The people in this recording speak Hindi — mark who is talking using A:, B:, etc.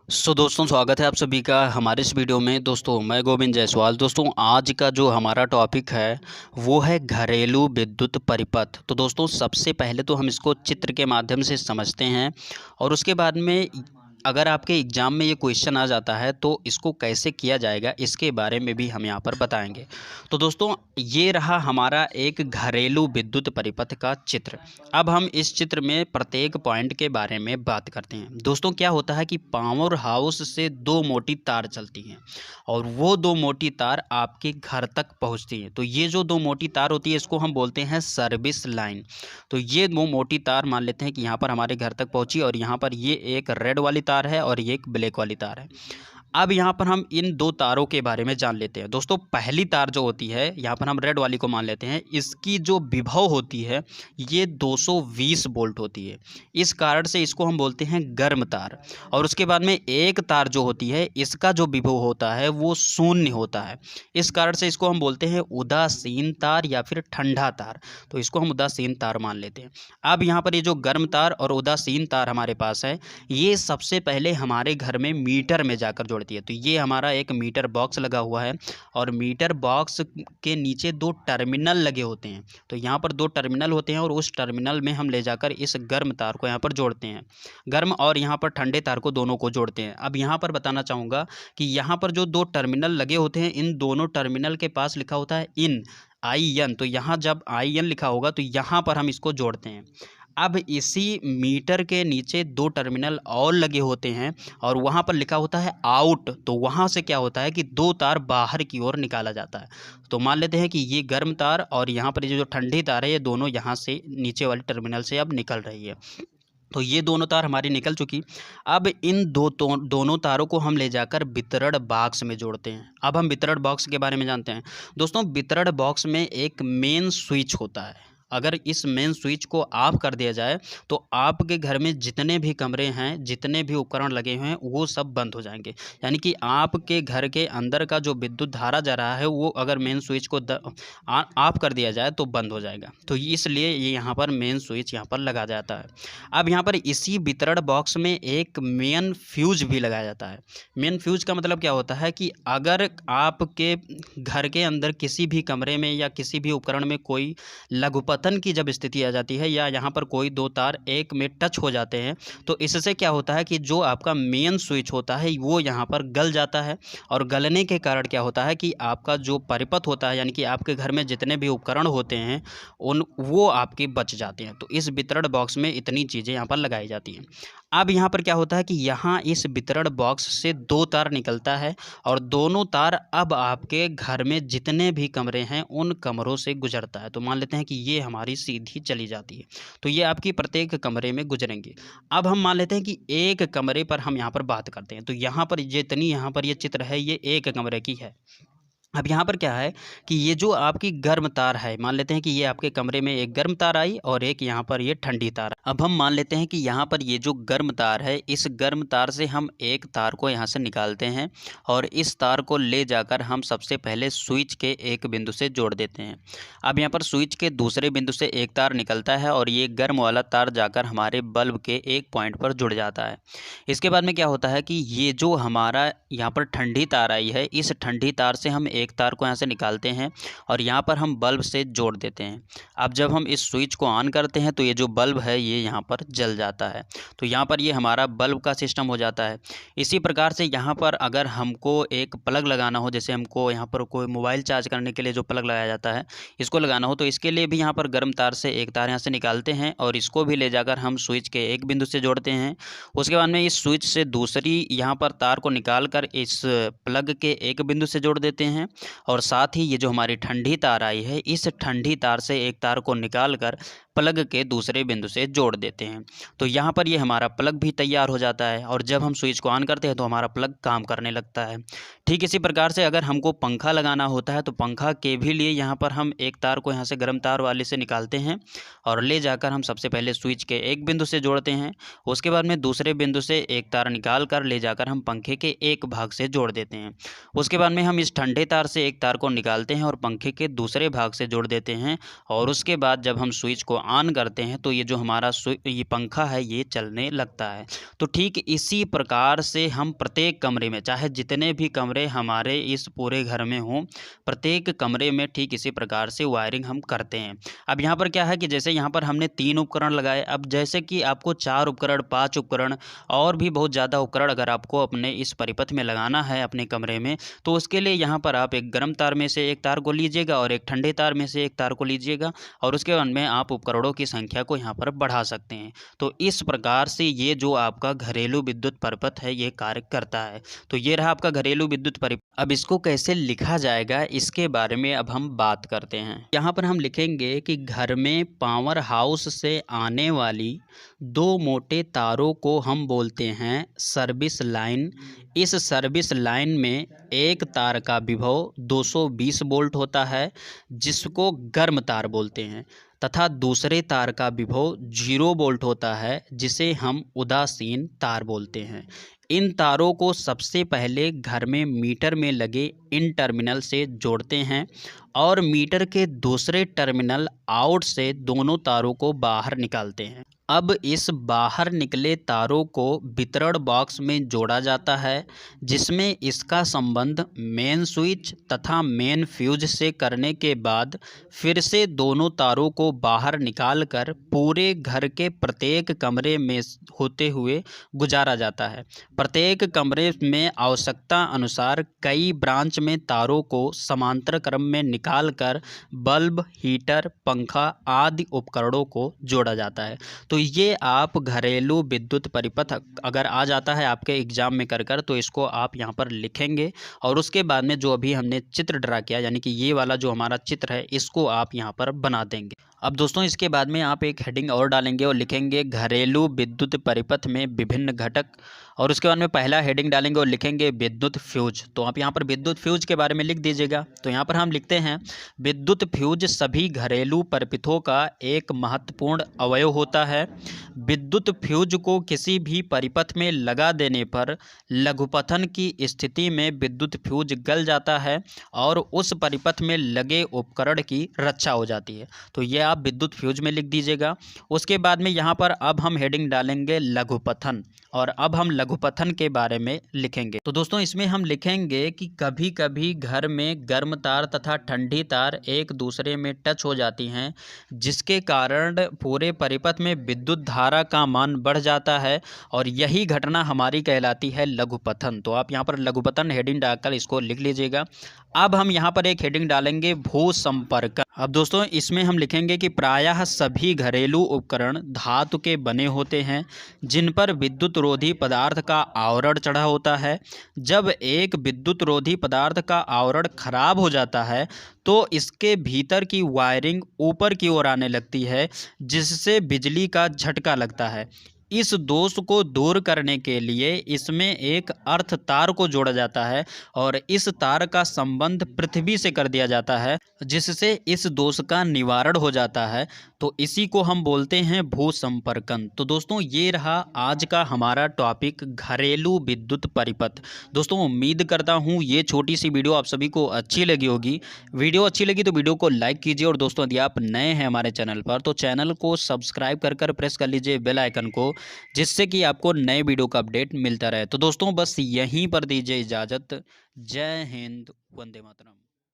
A: दोस्तों स्वागत है आप सभी का हमारे इस वीडियो में। दोस्तों मैं गोविंद जायसवाल। दोस्तों आज का जो हमारा टॉपिक है वो है घरेलू विद्युत परिपथ। तो दोस्तों सबसे पहले तो हम इसको चित्र के माध्यम से समझते हैं और उसके बाद में अगर आपके एग्ज़ाम में ये क्वेश्चन आ जाता है तो इसको कैसे किया जाएगा इसके बारे में भी हम यहाँ पर बताएंगे। तो दोस्तों ये रहा हमारा एक घरेलू विद्युत परिपथ का चित्र। अब हम इस चित्र में प्रत्येक पॉइंट के बारे में बात करते हैं। दोस्तों क्या होता है कि पावर हाउस से दो मोटी तार चलती हैं और वो दो मोटी तार आपके घर तक पहुंचती हैं। तो ये जो दो मोटी तार होती है इसको हम बोलते हैं सर्विस लाइन। तो ये दो मोटी तार मान लेते हैं कि यहाँ पर हमारे घर तक पहुंची और यहाँ पर ये एक रेड वाली तार है और ये एक ब्लैक वाली तार है। अब यहाँ पर हम इन दो तारों के बारे में जान लेते हैं। दोस्तों पहली तार जो होती है यहाँ पर हम रेड वाली को मान लेते हैं, इसकी जो विभव होती है ये 220 वोल्ट होती है। इस कारण से इसको हम बोलते हैं गर्म तार। और उसके बाद में एक तार जो होती है इसका जो विभव होता है वो शून्य होता है। इस कारण से इसको हम बोलते हैं उदासीन तार या फिर ठंडा तार। तो इसको हम उदासीन तार मान लेते हैं। अब यहाँ पर ये जो गर्म तार और उदासीन तार हमारे पास है ये सबसे पहले हमारे घर में मीटर में जाकर जुड़ती है। तो ये हमारा एक मीटर बॉक्स लगा हुआ है और मीटर बॉक्स के नीचे दो टर्मिनल लगे होते हैं। तो यहाँ पर दो टर्मिनल होते हैं और उस टर्मिनल में हम ले जाकर इस गर्म तार को यहाँ पर जोड़ते हैं। गर्म और यहाँ पर ठंडे तार को दोनों को जोड़ते हैं। अब यहाँ पर बताना चाहूँगा कि यहाँ पर जो दो टर्मिनल लगे होते हैं इन दोनों टर्मिनल के पास लिखा होता है इन IN। तो यहाँ जब IN लिखा होगा तो यहाँ पर हम इसको जोड़ते हैं। अब इसी मीटर के नीचे दो टर्मिनल और लगे होते हैं और वहाँ पर लिखा होता है आउट। तो वहाँ से क्या होता है कि दो तार बाहर की ओर निकाला जाता है। तो मान लेते हैं कि ये गर्म तार और यहाँ पर ये जो ठंडी तार है ये दोनों यहाँ से नीचे वाले टर्मिनल से अब निकल रही है। तो ये दोनों तार हमारी निकल चुकी। अब इन दोनों तारों को हम ले जाकर वितरण बॉक्स में जोड़ते हैं। अब हम वितरण बॉक्स के बारे में जानते हैं। दोस्तों वितरण बॉक्स में एक मेन स्विच होता है। अगर इस मेन स्विच को ऑफ कर दिया जाए तो आपके घर में जितने भी कमरे हैं, जितने भी उपकरण लगे हुए हैं वो सब बंद हो जाएंगे। यानी कि आपके घर के अंदर का जो विद्युत धारा जा रहा है वो अगर मेन स्विच को ऑफ कर दिया जाए तो बंद हो जाएगा। तो इसलिए ये यहाँ पर मेन स्विच यहाँ पर लगा जाता है। अब यहाँ पर इसी वितरण बॉक्स में एक मेन फ्यूज भी लगाया जाता है। मेन फ्यूज का मतलब क्या होता है कि अगर आपके घर के अंदर किसी भी कमरे में या किसी भी उपकरण में कोई लघुपतन की जब स्थिति आ जाती है या यहाँ पर कोई दो तार एक में टच हो जाते हैं तो इससे क्या होता है कि जो आपका मेन स्विच होता है वो यहाँ पर गल जाता है। और गलने के कारण क्या होता है कि आपका जो परिपथ होता है यानी कि आपके घर में जितने भी उपकरण होते हैं उन वो आपके बच जाते हैं। तो इस वितरण बॉक्स में इतनी चीज़ें यहाँ पर लगाई जाती हैं। अब यहाँ पर क्या होता है कि यहाँ इस वितरण बॉक्स से दो तार निकलता है और दोनों तार अब आपके घर में जितने भी कमरे हैं उन कमरों से गुजरता है। तो मान लेते हैं कि ये हमारी सीधी चली जाती है। तो ये आपकी प्रत्येक कमरे में गुजरेंगे। अब हम मान लेते हैं कि एक कमरे पर हम यहाँ पर बात करते हैं। तो यहाँ पर जितनी यहाँ पर ये चित्र है ये एक कमरे की है। अब यहाँ पर क्या है कि ये जो आपकी गर्म तार है, मान लेते हैं कि ये आपके कमरे में एक गर्म तार आई और एक यहाँ पर ये ठंडी तार। अब हम मान लेते हैं कि यहाँ पर ये जो गर्म तार है इस गर्म तार से हम एक तार को यहाँ से निकालते हैं और इस तार को ले जाकर हम सबसे पहले स्विच के एक बिंदु से जोड़ देते हैं। अब यहाँ पर स्विच के दूसरे बिंदु से एक तार निकलता है और ये गर्म वाला तार जाकर हमारे बल्ब के एक पॉइंट पर जुड़ जाता है। इसके बाद में क्या होता है कि ये जो हमारा यहाँ पर ठंडी तार आई है इस ठंडी तार से हम एक तार को यहाँ से निकालते हैं और यहाँ पर हम बल्ब से जोड़ देते हैं। अब जब हम इस स्विच को ऑन करते हैं तो ये जो बल्ब है ये यहाँ पर जल जाता है। तो यहाँ पर ये हमारा बल्ब का सिस्टम हो जाता है। इसी प्रकार से यहाँ पर अगर हमको एक प्लग लगाना हो, जैसे हमको यहाँ पर कोई मोबाइल चार्ज करने के लिए जो प्लग लगाया जाता है इसको लगाना हो तो इसके लिए भी यहाँ पर गर्म तार से एक तार यहाँ से निकालते हैं और इसको भी ले जाकर हम स्विच के एक बिंदु से जोड़ते हैं। उसके बाद में इस स्विच से दूसरी यहाँ पर तार को निकाल कर इस प्लग के एक बिंदु से जोड़ देते हैं और साथ ही ये जो हमारी ठंडी तार आई है इस ठंडी तार से एक तार को निकाल कर प्लग के दूसरे बिंदु से जोड़ देते हैं। तो यहाँ पर ये हमारा प्लग भी तैयार हो जाता है और जब हम स्विच को ऑन करते हैं तो हमारा प्लग काम करने लगता है। ठीक इसी प्रकार से अगर हमको पंखा लगाना होता है तो पंखा के भी लिए यहाँ पर हम एक तार को यहाँ से गर्म तार वाले से निकालते हैं और ले जाकर हम सबसे पहले स्विच के एक बिंदु से जोड़ते हैं। उसके बाद में दूसरे बिंदु से एक तार निकाल कर ले जाकर हम पंखे के एक भाग से जोड़ देते हैं। उसके बाद में हम इस ठंडे तार तार से एक तार को निकालते हैं और पंखे के दूसरे भाग से जोड़ देते हैं और उसके बाद जब हम स्विच को ऑन करते हैं तो ये जो हमारा ये पंखा है ये चलने लगता है। तो ठीक इसी प्रकार से हम प्रत्येक कमरे में, चाहे जितने भी कमरे हमारे इस पूरे घर में हों, प्रत्येक कमरे में ठीक इसी प्रकार से वायरिंग हम करते हैं। अब यहाँ पर क्या है कि जैसे यहाँ पर हमने 3 उपकरण लगाए, अब जैसे कि आपको 4 उपकरण, 5 उपकरण और भी बहुत ज़्यादा उपकरण अगर आपको अपने इस परिपथ में लगाना है अपने कमरे में, तो उसके लिए यहाँ पर आप एक गर्म तार में से एक तार को लीजिएगा और एक ठंडे तार में से एक तार को लीजिएगा और उसके बाद में आप उपकरणों की संख्या को यहाँ पर बढ़ा सकते हैं। तो इस प्रकार से ये जो आपका घरेलू विद्युत परिपथ है ये कार्य करता है। तो ये रहा आपका घरेलू विद्युत परिपथ। अब इसको कैसे लिखा जाएगा इसके बारे में अब हम बात करते हैं। यहाँ पर हम लिखेंगे कि घर में पावर हाउस से आने वाली 2 मोटे तारों को हम बोलते हैं सर्विस लाइन। इस सर्विस लाइन में एक तार का विभव 220 वोल्ट होता है जिसको गर्म तार बोलते हैं, तथा दूसरे तार का विभव 0 वोल्ट होता है जिसे हम उदासीन तार बोलते हैं। इन तारों को सबसे पहले घर में मीटर में लगे इन टर्मिनल से जोड़ते हैं और मीटर के दूसरे टर्मिनल आउट से दोनों तारों को बाहर निकालते हैं। अब इस बाहर निकले तारों को वितरण बॉक्स में जोड़ा जाता है जिसमें इसका संबंध मेन स्विच तथा मेन फ्यूज से करने के बाद फिर से दोनों तारों को बाहर निकालकर पूरे घर के प्रत्येक कमरे में होते हुए गुजारा जाता है। प्रत्येक कमरे में आवश्यकता अनुसार कई ब्रांच में तारों को समांतर क्रम में निकालकर बल्ब, हीटर, पंखा आदि उपकरणों को जोड़ा जाता है। तो ये आप घरेलू विद्युत परिपथ अगर आ जाता है आपके एग्जाम में कर तो इसको आप यहाँ पर लिखेंगे और उसके बाद में जो अभी हमने चित्र ड्रा किया यानी कि ये वाला जो हमारा चित्र है इसको आप यहाँ पर बना देंगे। अब दोस्तों इसके बाद में आप एक हेडिंग और डालेंगे और लिखेंगे घरेलू विद्युत परिपथ में विभिन्न घटक, और उसके बाद में पहला हेडिंग डालेंगे और लिखेंगे विद्युत फ्यूज। तो आप यहाँ पर विद्युत फ्यूज के बारे में लिख दीजिएगा। तो यहाँ पर हम लिखते हैं विद्युत फ्यूज सभी घरेलू परिपथों का एक महत्वपूर्ण अवयव होता है। विद्युत फ्यूज को किसी भी परिपथ में लगा देने पर लघुपथन की स्थिति में विद्युत फ्यूज गल जाता है और उस परिपथ में लगे उपकरण की रक्षा हो जाती है। तो ये आप विद्युत फ्यूज में लिख दीजिएगा। उसके बाद में यहाँ पर अब हम हेडिंग डालेंगे लघुपथन, और अब हम लघुपथन के बारे में लिखेंगे। तो दोस्तों इसमें हम लिखेंगे कि कभी कभी घर में गर्म तार तथा ठंडी तार एक दूसरे में टच हो जाती हैं जिसके कारण पूरे परिपथ में विद्युत धारा का मान बढ़ जाता है और यही घटना हमारी कहलाती है लघुपथन। तो आप यहाँ पर लघुपथन हेडिंग डालकर इसको लिख लीजिएगा। अब हम यहाँ पर एक हेडिंग डालेंगे भू संपर्क। अब दोस्तों इसमें हम लिखेंगे कि प्रायः सभी घरेलू उपकरण धातु के बने होते हैं जिन पर विद्युत रोधी पदार्थ का आवरण चढ़ा होता है। जब एक विद्युत रोधी पदार्थ का आवरण खराब हो जाता है तो इसके भीतर की वायरिंग ऊपर की ओर आने लगती है जिससे बिजली का झटका लगता है। इस दोष को दूर करने के लिए इसमें एक अर्थ तार को जोड़ा जाता है और इस तार का संबंध पृथ्वी से कर दिया जाता है जिससे इस दोष का निवारण हो जाता है। तो इसी को हम बोलते हैं भू संपर्कन। तो दोस्तों ये रहा आज का हमारा टॉपिक घरेलू विद्युत परिपथ। दोस्तों उम्मीद करता हूँ ये छोटी सी वीडियो आप सभी को अच्छी लगी होगी। वीडियो अच्छी लगी तो वीडियो को लाइक कीजिए और दोस्तों यदि आप नए हैं हमारे चैनल पर तो चैनल को सब्सक्राइब कर प्रेस कर लीजिए बेल आइकन को, जिससे कि आपको नए वीडियो का अपडेट मिलता रहे। तो दोस्तों बस यहीं पर दीजिए इजाज़त। जय हिंद, वंदे मातरम।